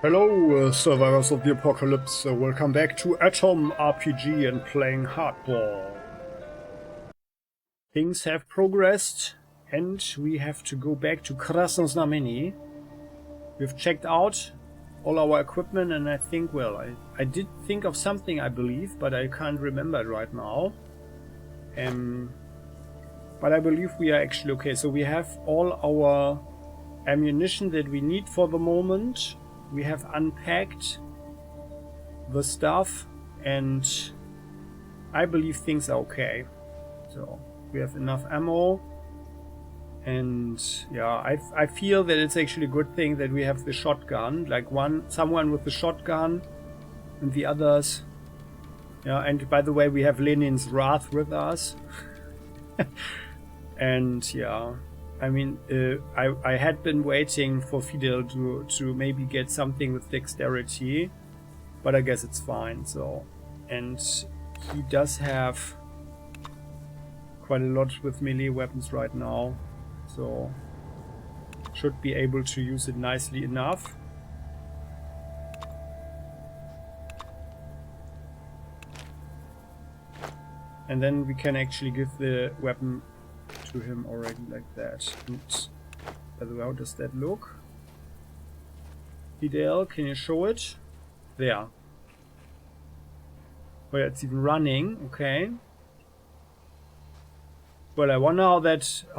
Hello, survivors of the apocalypse. Welcome back to Atom RPG and playing hardball. Things have progressed, and we have to go back to Krasnoznamenny. We've checked out all our equipment, and I think, well, I did think of something, I believe, but I can't remember it right now. But I believe we are actually okay. So we have all our ammunition that we need for the moment. We have unpacked the stuff, and I believe things are okay. So we have enough ammo, and yeah, I feel that it's actually a good thing that we have the shotgun, like someone with the shotgun, and the others. Yeah, and by the way, we have Lenin's Wrath with us, and yeah. I mean, I had been waiting for Fidel to maybe get something with dexterity, but I guess it's fine. So, and he does have quite a lot with melee weapons right now, so should be able to use it nicely enough. And then we can actually give the weapon to him already like that. And by the way, how does that look? Fidel, can you show it? There. Oh yeah, it's even running. Okay. Well, I wonder how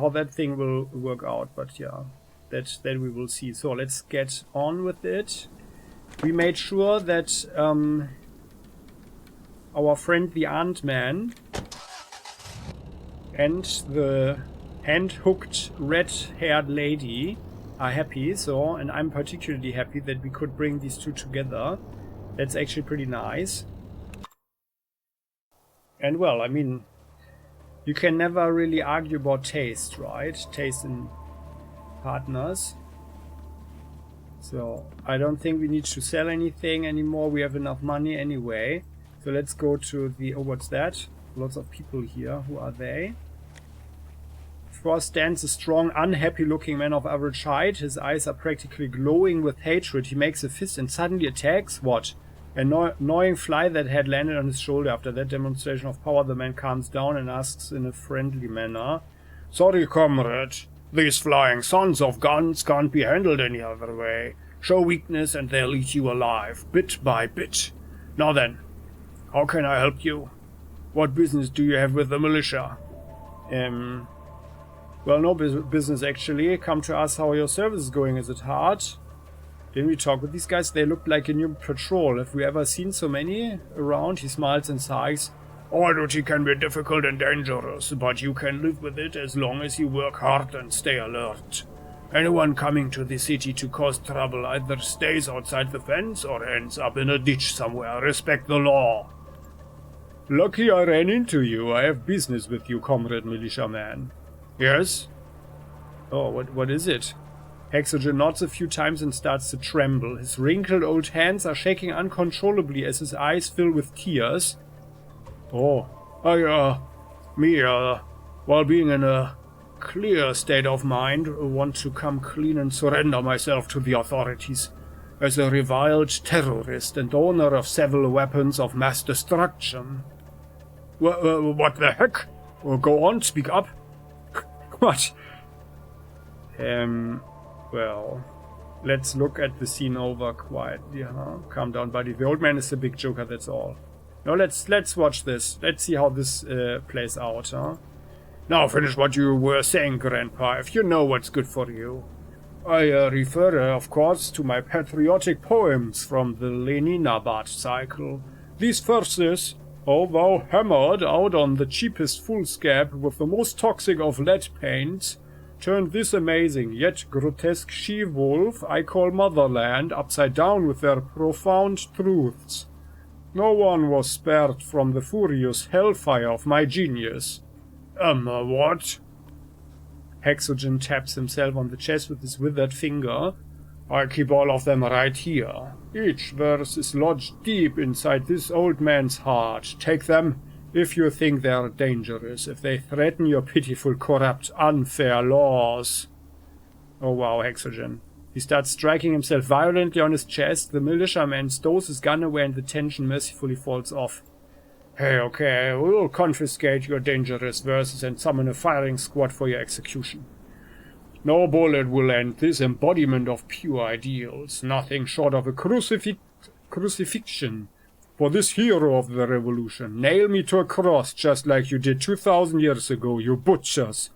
that thing will work out, but yeah, that we will see. So let's get on with it. We made sure that our friend the Ant-Man and the hand-hooked red-haired lady are happy, so, and I'm particularly happy that we could bring these two together. That's actually pretty nice. And well, I mean, you can never really argue about taste, right? Taste in partners. So, I don't think we need to sell anything anymore. We have enough money anyway. So let's go to the, oh, what's that? Lots of people here. Who are they? Before stands a strong, unhappy-looking man of average height. His eyes are practically glowing with hatred. He makes a fist and suddenly attacks. What? An annoying fly that had landed on his shoulder. After that demonstration of power, the man calms down and asks in a friendly manner, "Sorry, comrade. These flying sons of guns can't be handled any other way. Show weakness and they'll eat you alive, bit by bit. Now then, how can I help you? What business do you have with the militia?" Well, no business actually. Come to us how your service is going. Is it hard? Didn't we talk with these guys? They looked like a new patrol. Have we ever seen so many around? He smiles and sighs. Our duty can be difficult and dangerous, but you can live with it as long as you work hard and stay alert. Anyone coming to the city to cause trouble either stays outside the fence or ends up in a ditch somewhere. Respect the law. Lucky I ran into you. I have business with you, comrade militiaman. Yes? Oh, what is it? Hexogen nods a few times and starts to tremble. His wrinkled old hands are shaking uncontrollably as his eyes fill with tears. Oh, while being in a clear state of mind, want to come clean and surrender myself to the authorities. As a reviled terrorist and owner of several weapons of mass destruction. What the heck? Go on, speak up. What? Well, let's look at the scene over quietly, huh? Calm down, buddy. The old man is a big joker, that's all. Now let's watch this. Let's see how this plays out, huh? Now finish what you were saying, Grandpa, if you know what's good for you. I refer, of course, to my patriotic poems from the Leninabad cycle. These verses, although hammered out on the cheapest foolscap with the most toxic of lead paints, turned this amazing yet grotesque she-wolf I call Motherland upside down with their profound truths. No one was spared from the furious hellfire of my genius. What? Hexogen taps himself on the chest with his withered finger. I keep all of them right here. Each verse is lodged deep inside this old man's heart. Take them if you think they are dangerous, if they threaten your pitiful, corrupt, unfair laws. Oh wow, Hexogen. He starts striking himself violently on his chest. The militiaman stows his gun away and the tension mercifully falls off. Hey, okay, we'll confiscate your dangerous verses and summon a firing squad for your execution. No bullet will end this embodiment of pure ideals, nothing short of a crucifixion. For this hero of the revolution, nail me to a cross just like you did 2,000 years ago, you butchers.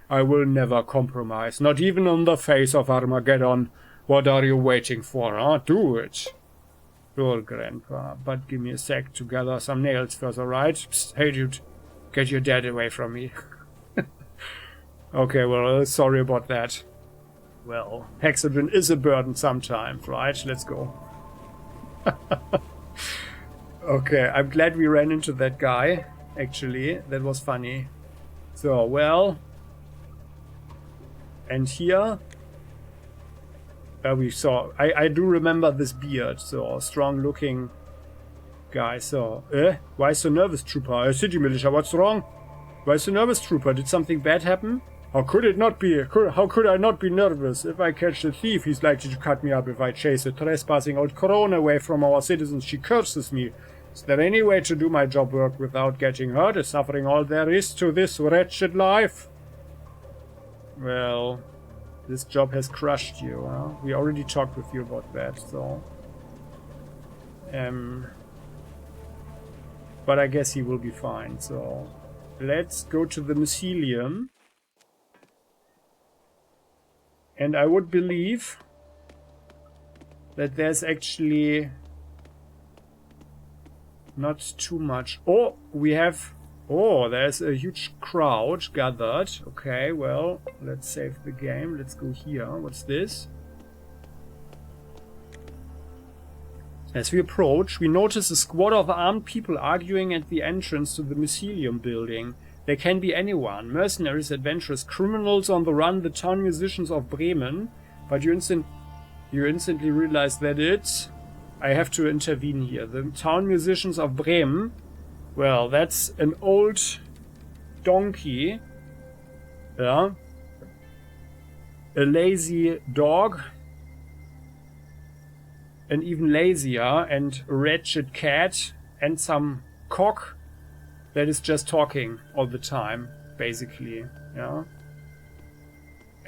I will never compromise, not even on the face of Armageddon. What are you waiting for, huh? Do it. Sure, Grandpa, but give me a sec to gather some nails first, alright? Psst, hey dude, get your dad away from me. Okay, well, sorry about that. Well, hexagon is a burden sometimes, right? Let's go. Okay, I'm glad we ran into that guy, actually. That was funny. So, well... And here... we saw... I do remember this beard, so strong looking guy, so... Why so nervous, trooper? City militia, what's wrong? Why so nervous, trooper? Did something bad happen? How could it not be? How could I not be nervous? If I catch the thief, he's likely to cut me up. If I chase a trespassing old crone away from our citizens, she curses me. Is there any way to do my job work without getting hurt, suffering all there is to this wretched life? Well, this job has crushed you, huh? We already talked with you about that, so... But I guess he will be fine, so... Let's go to the mycelium. And I would believe that there's actually not too much. Oh, we have... Oh, there's a huge crowd gathered. Okay, well, let's save the game. Let's go here. What's this? As we approach, we notice a squad of armed people arguing at the entrance to the mycelium building. They can be anyone. Mercenaries, adventurers, criminals on the run, the town musicians of Bremen. But you instantly realize that it's... I have to intervene here. The town musicians of Bremen. Well, that's an old donkey. Yeah. A lazy dog. An even lazier and wretched cat. And some cock that is just talking all the time, basically. Yeah.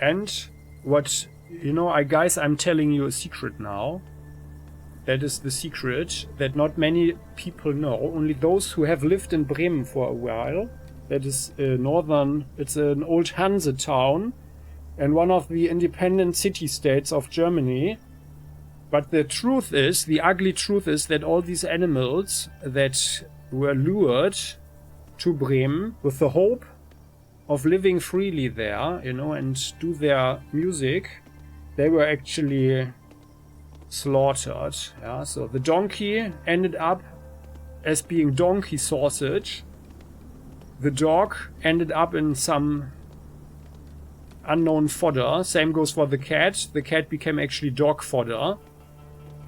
And what... You know, guys, I'm telling you a secret now. That is the secret that not many people know. Only those who have lived in Bremen for a while. That is northern... It's an old Hanse town. And one of the independent city-states of Germany. But the truth is, the ugly truth is that all these animals that were lured to Bremen with the hope of living freely there, you know, and do their music, they were actually slaughtered. Yeah, so the donkey ended up as being donkey sausage. The dog ended up in some unknown fodder. Same goes for the cat. The cat became actually dog fodder.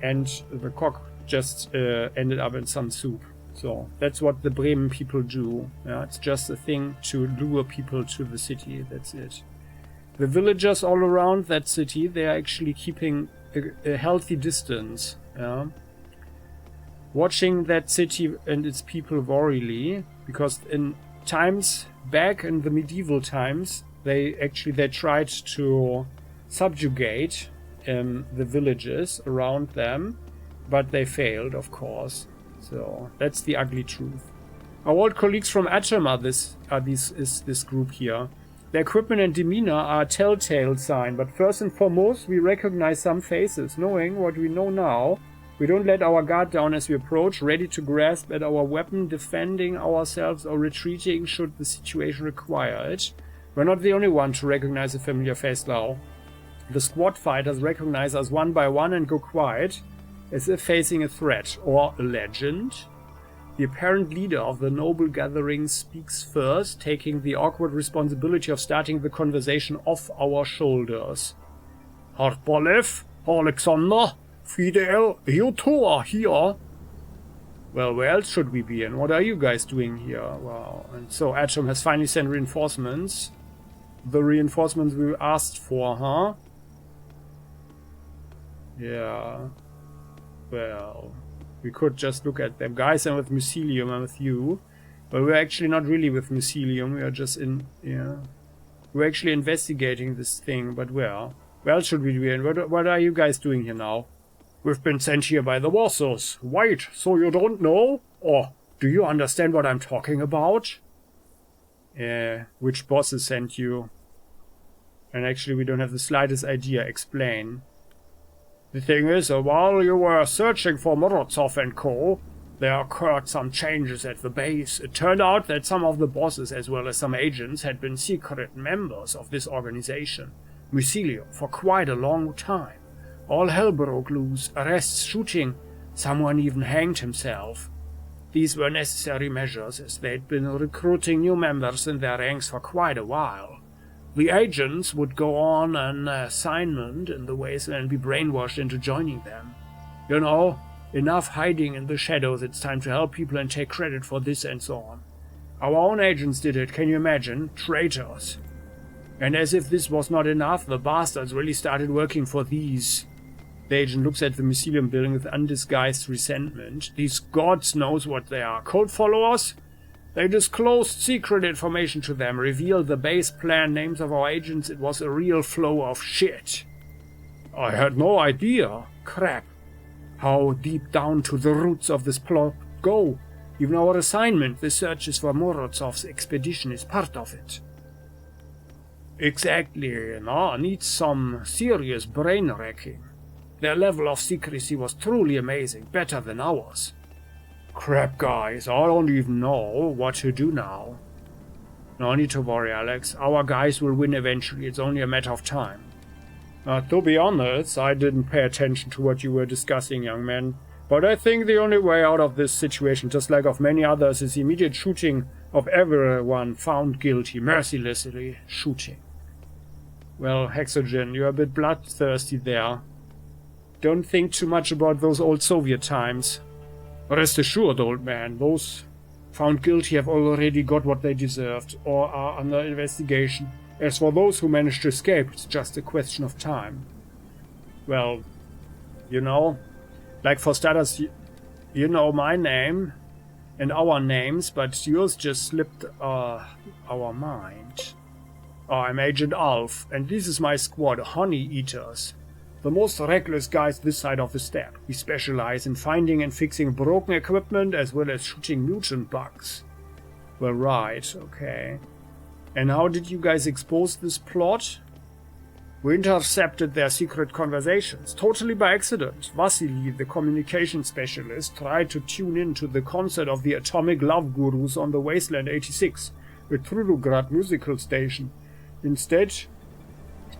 And the cock just ended up in some soup. So that's what the Bremen people do. Yeah, it's just a thing to lure people to the city. That's it. The villagers all around that city, they are actually keeping a healthy distance. Yeah. Watching that city and its people warily, because in times back in the medieval times, they tried to subjugate the villages around them, but they failed, of course. So that's the ugly truth. Our old colleagues from Atom are this group here. Their equipment and demeanor are a telltale sign, but first and foremost we recognize some faces. Knowing what we know now, we don't let our guard down as we approach, ready to grasp at our weapon, defending ourselves or retreating should the situation require it. We're not the only one to recognize a familiar face now. The squad fighters recognize us one by one and go quiet, as if facing a threat or a legend. The apparent leader of the noble gathering speaks first, taking the awkward responsibility of starting the conversation off our shoulders. Hardball, Alexander, Fidel, you two are here. Well, where else should we be and what are you guys doing here? Wow. And so Atom has finally sent reinforcements. The reinforcements we asked for, huh? Yeah. Well, we could just look at them. Guys, I'm with Mycelium, I'm with you. But we're actually not really with Mycelium, we are just in... Yeah. We're actually investigating this thing, but where? Where else should we be in? What are you guys doing here now? We've been sent here by the bosses. Wait, so you don't know? Or do you understand what I'm talking about? Which bosses sent you? And actually we don't have the slightest idea. Explain. The thing is, while you were searching for Morozov and co., there occurred some changes at the base. It turned out that some of the bosses, as well as some agents, had been secret members of this organization, Mycelium, for quite a long time. All hell broke loose, arrests, shooting, someone even hanged himself. These were necessary measures, as they'd been recruiting new members in their ranks for quite a while. The agents would go on an assignment in the Wasteland and be brainwashed into joining them. You know, enough hiding in the shadows, it's time to help people and take credit for this and so on. Our own agents did it, can you imagine? Traitors. And as if this was not enough, the bastards really started working for these. The agent looks at the Mycelium building with undisguised resentment. These gods knows what they are. Code followers? They disclosed secret information to them, revealed the base plan, names of our agents. It was a real flow of shit. I had no idea. Crap. How deep down to the roots of this plot go? Even our assignment, the searches for Morozov's expedition, is part of it. Exactly, no? Needs some serious brain wrecking. Their level of secrecy was truly amazing, better than ours. Crap, guys, I don't even know what to do now. No need to worry, Alex. Our guys will win eventually. It's only a matter of time. To be honest, I didn't pay attention to what you were discussing, young man. But I think the only way out of this situation, just like of many others, is immediate shooting of everyone found guilty, mercilessly shooting. Well, Hexogen, you're a bit bloodthirsty there. Don't think too much about those old Soviet times. Rest assured, old man, those found guilty have already got what they deserved, or are under investigation. As for those who managed to escape, it's just a question of time. Well, you know, like for starters, you know my name and our names, but yours just slipped our mind. I'm Agent Alf, and this is my squad, Honey Eaters. The most reckless guys this side of the steppe. We specialize in finding and fixing broken equipment as well as shooting mutant bugs. Well, right, okay. And how did you guys expose this plot? We intercepted their secret conversations, totally by accident. Vasily, the communication specialist, tried to tune in to the concert of the Atomic Love Gurus on the Wasteland 86, a Trulograd musical station. Instead,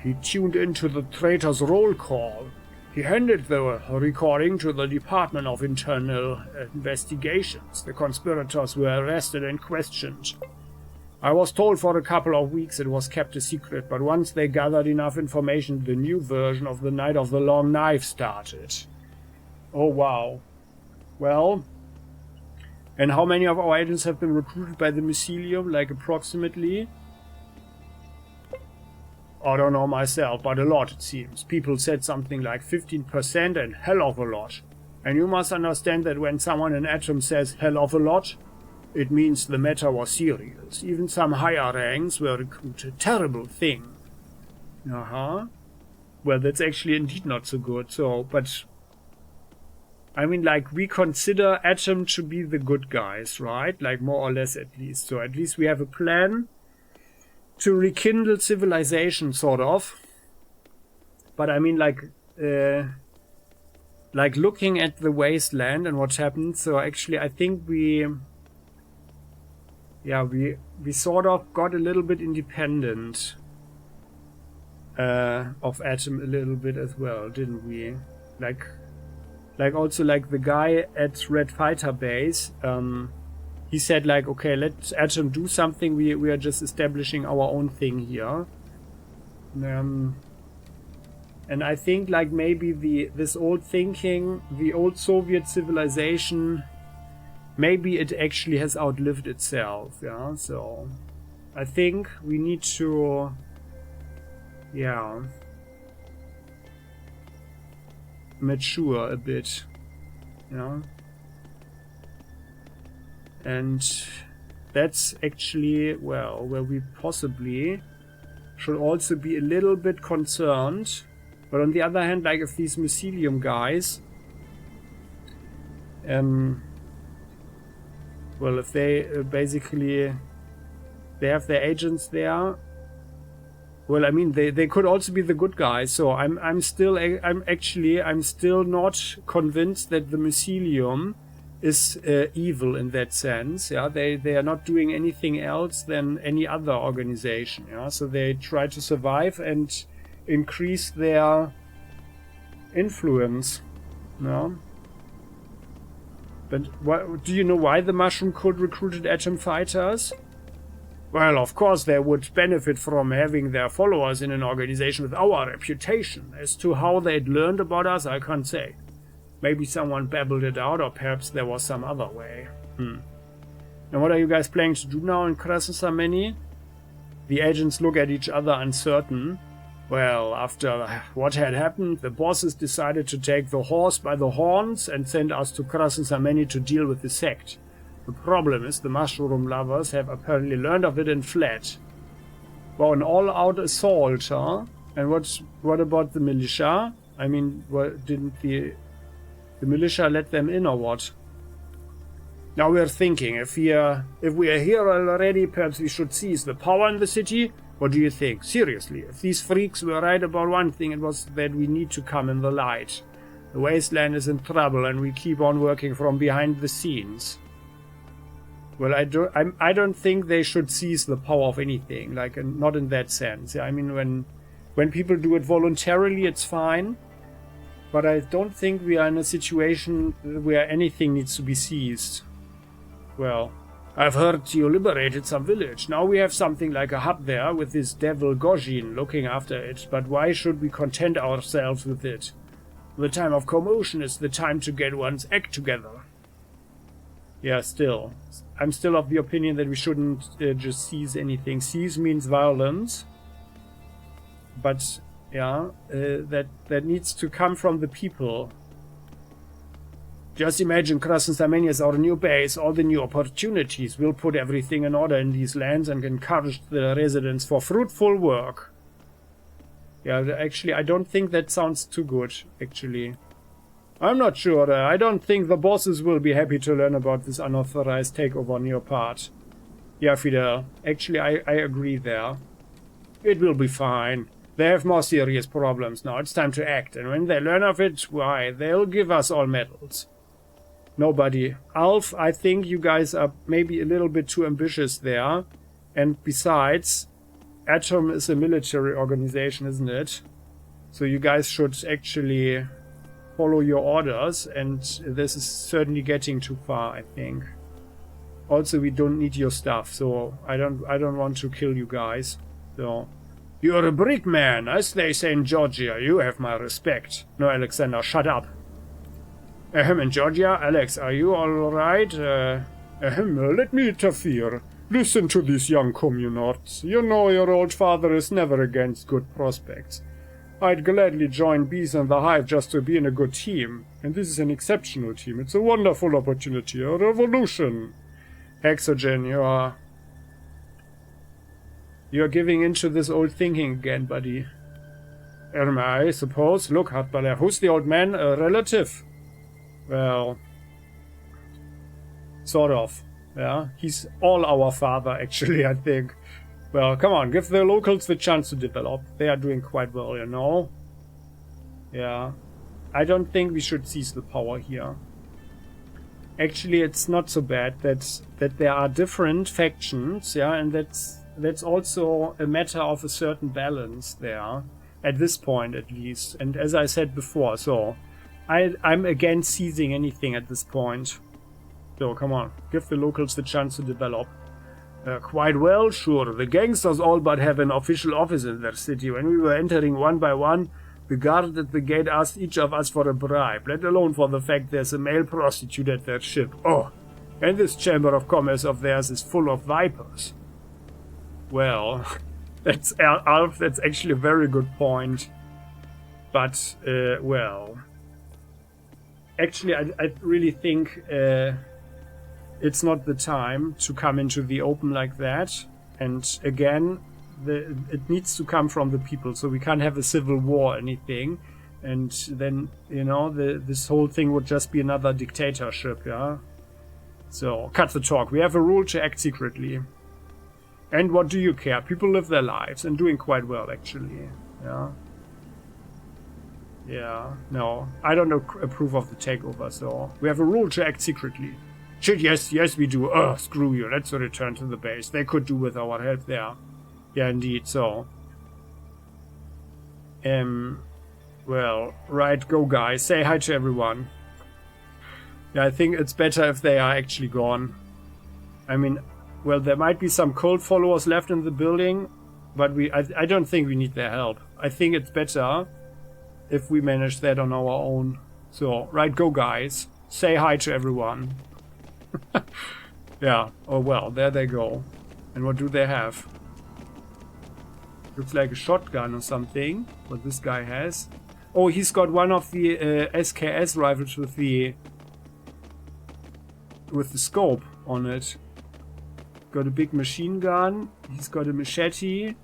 he tuned into the traitor's roll call. He handed the recording to the Department of Internal Investigations. The conspirators were arrested and questioned. I was told for a couple of weeks it was kept a secret, but once they gathered enough information, the new version of the Night of the Long Knife started. Oh wow. Well, and how many of our agents have been recruited by the Mycelium, like approximately? I don't know myself, but a lot it seems. People said something like 15% and hell of a lot. And you must understand that when someone in Atom says hell of a lot, it means the matter was serious. Even some higher ranks were recruited. Terrible thing. Well, that's actually indeed not so good. So, but I mean, like, we consider Atom to be the good guys, right? Like, more or less at least. So at least we have a plan to rekindle civilization, sort of. But I mean, like looking at the Wasteland and what happened. So actually, I think we sort of got a little bit independent of Atom a little bit as well, didn't we? Like also like the guy at Red Fighter Base. He said, like, okay, let Atom do something. We are just establishing our own thing here. And I think, like, maybe this old thinking, the old Soviet civilization, maybe it actually has outlived itself. Yeah. So I think we need to, mature a bit, you know. And that's actually, well, where we possibly should also be a little bit concerned. But on the other hand, like if these mycelium guys, well, if they basically, they have their agents there, well, I mean, they could also be the good guys. So I'm still not convinced that the mycelium is evil in that sense. Yeah, they are not doing anything else than any other organization. Yeah, so they try to survive and increase their influence. No. But do you know why the mushroom cult recruited atom fighters? Well, of course they would benefit from having their followers in an organization with our reputation. As to how they'd learned about us, I can't say. Maybe someone babbled it out, or perhaps there was some other way. And what are you guys planning to do now in Krasnoznamenny? The agents look at each other uncertain. Well, after what had happened, the bosses decided to take the horse by the horns and send us to Krasnoznamenny to deal with the sect. The problem is the mushroom lovers have apparently learned of it and fled. Well, an all-out assault, huh? And what about the militia? I mean, didn't the militia let them in or what? Now we're thinking, if we are here already, perhaps we should seize the power in the city. What do you think? Seriously, if these freaks were right about one thing, it was that we need to come in the light. The Wasteland is in trouble and we keep on working from behind the scenes. Well, I don't think they should seize the power of anything, like, not in that sense. I mean, when people do it voluntarily, it's fine. But I don't think we are in a situation where anything needs to be seized. Well, I've heard you liberated some village. Now we have something like a hub there with this devil Gojin looking after it. But why should we content ourselves with it? The time of commotion is the time to get one's act together. Yeah, still. I'm still of the opinion that we shouldn't just seize anything. Seize means violence. But, yeah, that needs to come from the people. Just imagine Krasnoznamenny as our new base, all the new opportunities. We'll put everything in order in these lands and encourage the residents for fruitful work. Yeah, actually, I don't think that sounds too good, actually. I'm not sure. I don't think the bosses will be happy to learn about this unauthorized takeover on your part. Yeah, Fidel. Actually, I agree there. It will be fine. They have more serious problems now. It's time to act. And when they learn of it, why, they'll give us all medals. Nobody. Alf, I think you guys are maybe a little bit too ambitious there. And besides, Atom is a military organization, isn't it? So you guys should actually follow your orders, and this is certainly getting too far, I think. Also, we don't need your stuff, so I don't want to kill you guys. So you're a brick man, as they say in Georgia. You have my respect. No, Alexander, shut up. In Georgia, Alex, are you all right? Let me interfere. Listen to these young communards. You know your old father is never against good prospects. I'd gladly join Bees and the Hive just to be in a good team. And this is an exceptional team. It's a wonderful opportunity, a revolution. Hexogen, you're giving into this old thinking again, buddy. I suppose. Look, Hardballer, who's the old man? A relative? Well, sort of. Yeah, he's all our father, actually, I think. Well, come on, give the locals the chance to develop. They are doing quite well, you know? Yeah. I don't think we should seize the power here. Actually, it's not so bad that there are different factions, yeah, and that's also a matter of a certain balance there, at this point at least. And as I said before, so I'm against seizing anything at this point. So come on, give the locals the chance to develop. Quite well, sure. The gangsters all but have an official office in their city. When we were entering one by one, the guard at the gate asked each of us for a bribe, let alone for the fact there's a male prostitute at their ship. Oh, and this chamber of commerce of theirs is full of vipers. Well, that's Alf, that's actually a very good point. But, well, actually, I really think it's not the time to come into the open like that. And again, it needs to come from the people, so we can't have a civil war or anything. And then, you know, this whole thing would just be another dictatorship, yeah? So, cut the talk. We have a rule to act secretly. And what do you care? People live their lives and doing quite well, actually. Yeah. Yeah, no. I don't approve of the takeover, so... We have a rule to act secretly. Shit, yes, we do. Ugh, screw you. Let's return to the base. They could do with our help there. Yeah, indeed, so... Well, right, go guys. Say hi to everyone. Yeah, I think it's better if they are actually gone. I mean, well, there might be some cult followers left in the building, but I don't think we need their help. I think it's better if we manage that on our own. So, right, go guys. Say hi to everyone. Yeah, oh well, there they go. And what do they have? Looks like a shotgun or something, what this guy has. Oh, he's got one of the SKS rifles with the scope on it. Got a big machine gun. He's got a machete.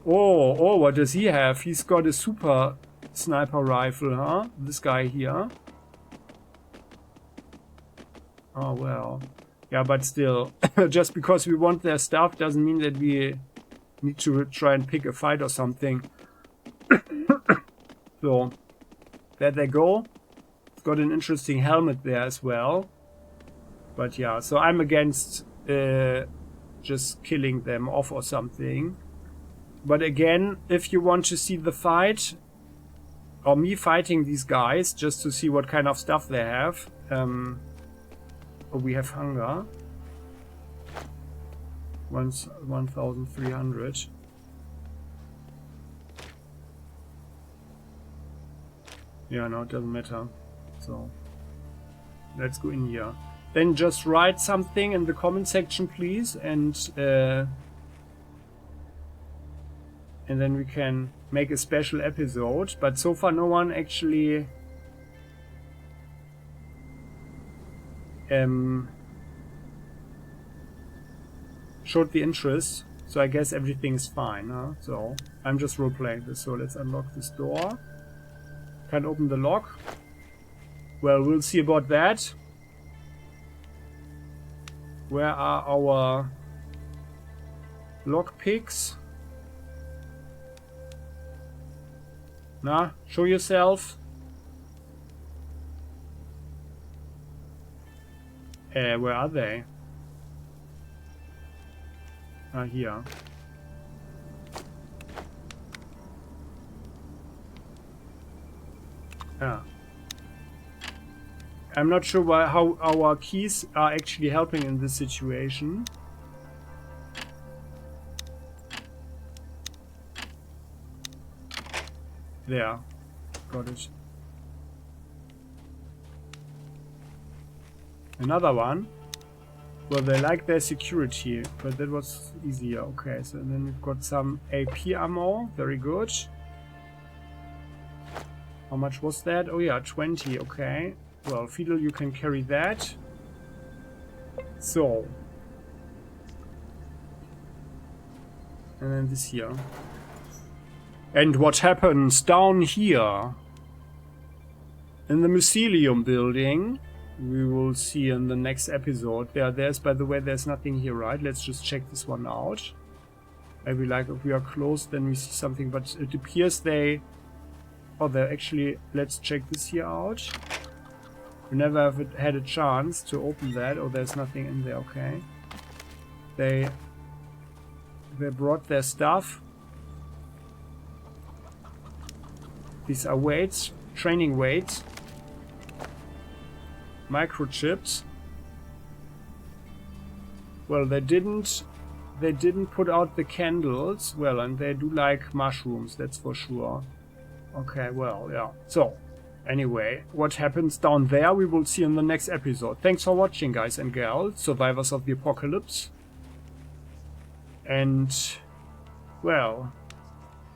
Oh, what does he have? He's got a super sniper rifle, huh? This guy here. Oh, well. Yeah, but still. Just because we want their stuff doesn't mean that we need to try and pick a fight or something. So, there they go. It's got an interesting helmet there as well. But yeah, so I'm against just killing them off or something. But again, if you want to see the fight, or me fighting these guys, just to see what kind of stuff they have. Oh, we have hunger. 1,300. Yeah, no, it doesn't matter. So, let's go in here. Then just write something in the comment section, please, and then we can make a special episode. But so far, no one actually showed the interest. So I guess everything's fine, huh? So I'm just role-playing this. So let's unlock this door. Can't open the lock. Well, we'll see about that. Where are our lockpicks? Nah, show yourself. Where are they? Ah, here. Ah. I'm not sure how our keys are actually helping in this situation. There. Got it. Another one. Well, they like their security, but that was easier. Okay, so then we've got some AP ammo. Very good. How much was that? Oh yeah, 20. Okay. Well, Fiddle, you can carry that. So. And then this here. And what happens down here? In the Museum building. We will see in the next episode. There's, by the way, there's nothing here, right? Let's just check this one out. Maybe like if we are close, then we see something. But it appears they... Oh, they're actually... Let's check this here out. We never have had a chance to open that. Oh, there's nothing in there. Okay. They brought their stuff. These are weights. Training weights. Microchips. Well, they didn't put out the candles. Well, and they do like mushrooms, that's for sure. Okay, well, yeah. So, anyway, what happens down there we will see in the next episode. Thanks for watching, guys and gals, survivors of the apocalypse. And, well,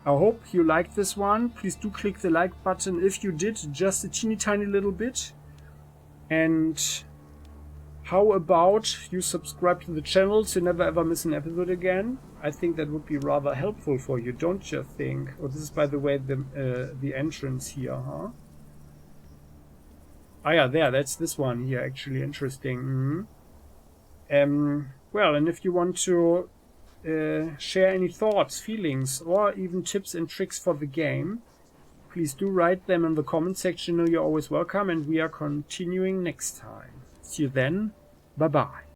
I hope you liked this one. Please do click the like button if you did, just a teeny tiny little bit. And how about you subscribe to the channel so you never ever miss an episode again? I think that would be rather helpful for you, don't you think? Oh, this is, by the way, the entrance here, huh? Ah, yeah, there, that's this one here, actually. Interesting. Well, and if you want to share any thoughts, feelings, or even tips and tricks for the game, please do write them in the comment section. You know you're always welcome, and we are continuing next time. See you then. Bye-bye.